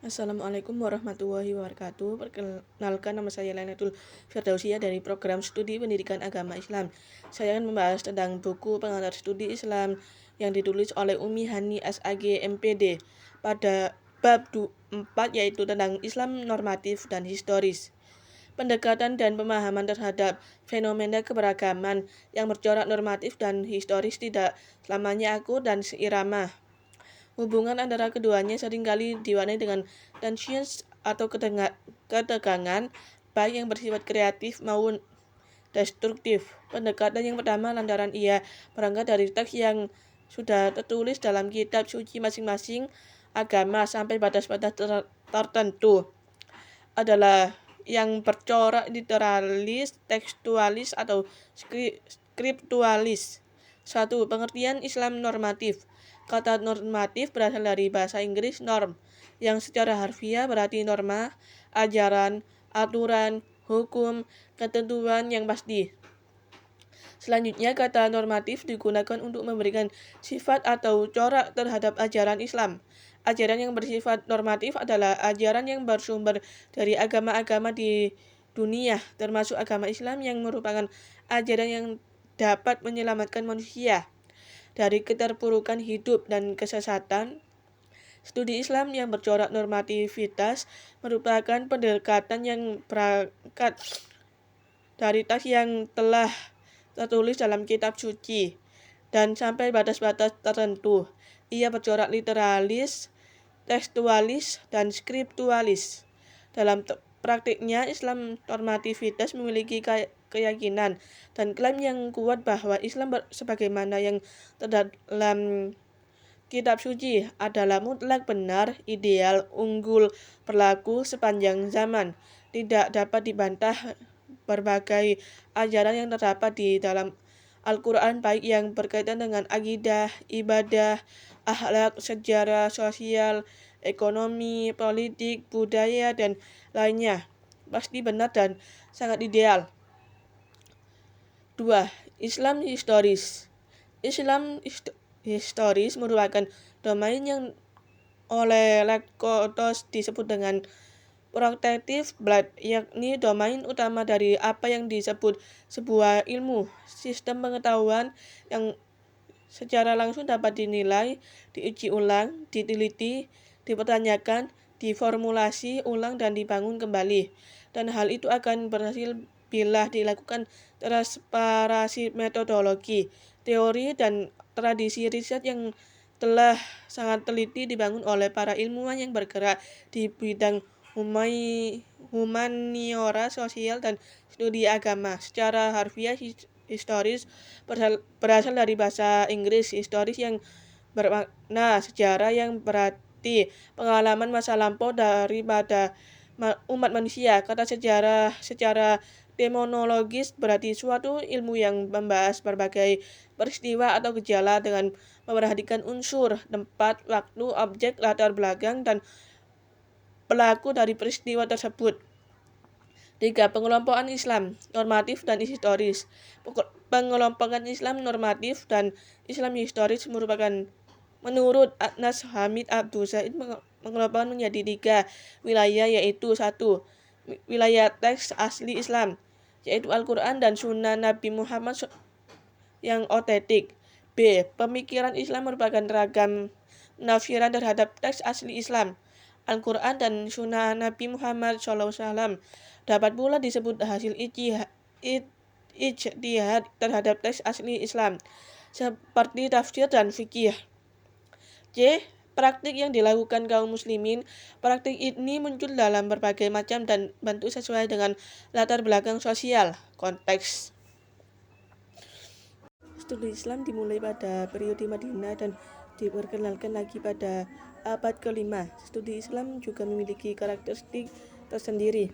Assalamualaikum warahmatullahi wabarakatuh. Perkenalkan, nama saya Lailatul Firdausia dari program studi pendidikan agama Islam. Saya akan membahas tentang buku pengantar studi Islam yang ditulis oleh Umi Hani SAG MPD pada bab 4, yaitu tentang Islam normatif dan historis. Pendekatan dan pemahaman terhadap fenomena keberagaman yang bercorak normatif dan historis tidak selamanya akur dan seirama. Hubungan antara keduanya seringkali diwarnai dengan tensions atau ketegangan, baik yang bersifat kreatif maupun destruktif. Pendekatan yang pertama lantaran ia berangkat dari teks yang sudah tertulis dalam kitab suci masing-masing agama sampai batas-batas tertentu adalah yang bercorak literalis, tekstualis, atau skriptualis. 1. Pengertian Islam normatif. Kata normatif berasal dari bahasa Inggris norm, yang secara harfiah berarti norma, ajaran, aturan, hukum, ketentuan yang pasti. Selanjutnya, kata normatif digunakan untuk memberikan sifat atau corak terhadap ajaran Islam. Ajaran yang bersifat normatif adalah ajaran yang bersumber dari agama-agama di dunia, termasuk agama Islam yang merupakan ajaran yang dapat menyelamatkan manusia dari keterpurukan hidup dan kesesatan. Studi Islam yang bercorak normativitas merupakan pendekatan yang berangkat dari teks yang telah tertulis dalam kitab suci dan sampai batas-batas tertentu. Ia bercorak literalis, tekstualis, dan skriptualis. Dalam praktiknya, Islam normativitas memiliki keyakinan dan klaim yang kuat bahwa Islam sebagaimana yang terdalam kitab suci adalah mutlak benar, ideal, unggul, berlaku sepanjang zaman. Tidak dapat dibantah berbagai ajaran yang terdapat di dalam Al-Quran, baik yang berkaitan dengan akidah, ibadah, akhlak, sejarah, sosial, ekonomi, politik, budaya, dan lainnya, pasti benar dan sangat ideal. 2. Islam historis. Islam historis merupakan domain yang oleh Leuckotos disebut dengan prospective blood, yakni domain utama dari apa yang disebut sebuah ilmu, sistem pengetahuan yang secara langsung dapat dinilai, diuji ulang, diteliti, dipertanyakan, diformulasi ulang, dan dibangun kembali. Dan hal itu akan berhasil bila dilakukan transparansi metodologi, teori, dan tradisi riset yang telah sangat teliti dibangun oleh para ilmuwan yang bergerak di bidang humaniora, sosial, dan studi agama. Secara harfiah, historis berasal dari bahasa Inggris historis yang bermakna sejarah, yang berarti pengalaman masa lampau daripada umat manusia. Kata sejarah secara demonologis berarti suatu ilmu yang membahas berbagai peristiwa atau gejala dengan memperhatikan unsur, tempat, waktu, objek, latar belakang, dan pelaku dari peristiwa tersebut. 3. Pengelompokan Islam normatif dan historis. Pengelompokan Islam normatif dan Islam historis merupakan, menurut Adnas Hamid Abdul Zaid, pengelompokan menjadi 3 wilayah, yaitu 1. Wilayah teks asli Islam, yaitu Al-Quran dan Sunnah Nabi Muhammad yang otentik. B. Pemikiran Islam merupakan ragam penafsiran terhadap teks asli Islam, Al-Quran dan Sunnah Nabi Muhammad SAW. Dapat pula disebut hasil ijtihad terhadap teks asli Islam, seperti tafsir dan fikih. C. Praktik yang dilakukan kaum muslimin. Praktik ini muncul dalam berbagai macam dan bentuk sesuai dengan latar belakang sosial, konteks. Studi Islam dimulai pada periode Madinah dan diperkenalkan lagi pada abad ke-5. Studi Islam juga memiliki karakteristik tersendiri.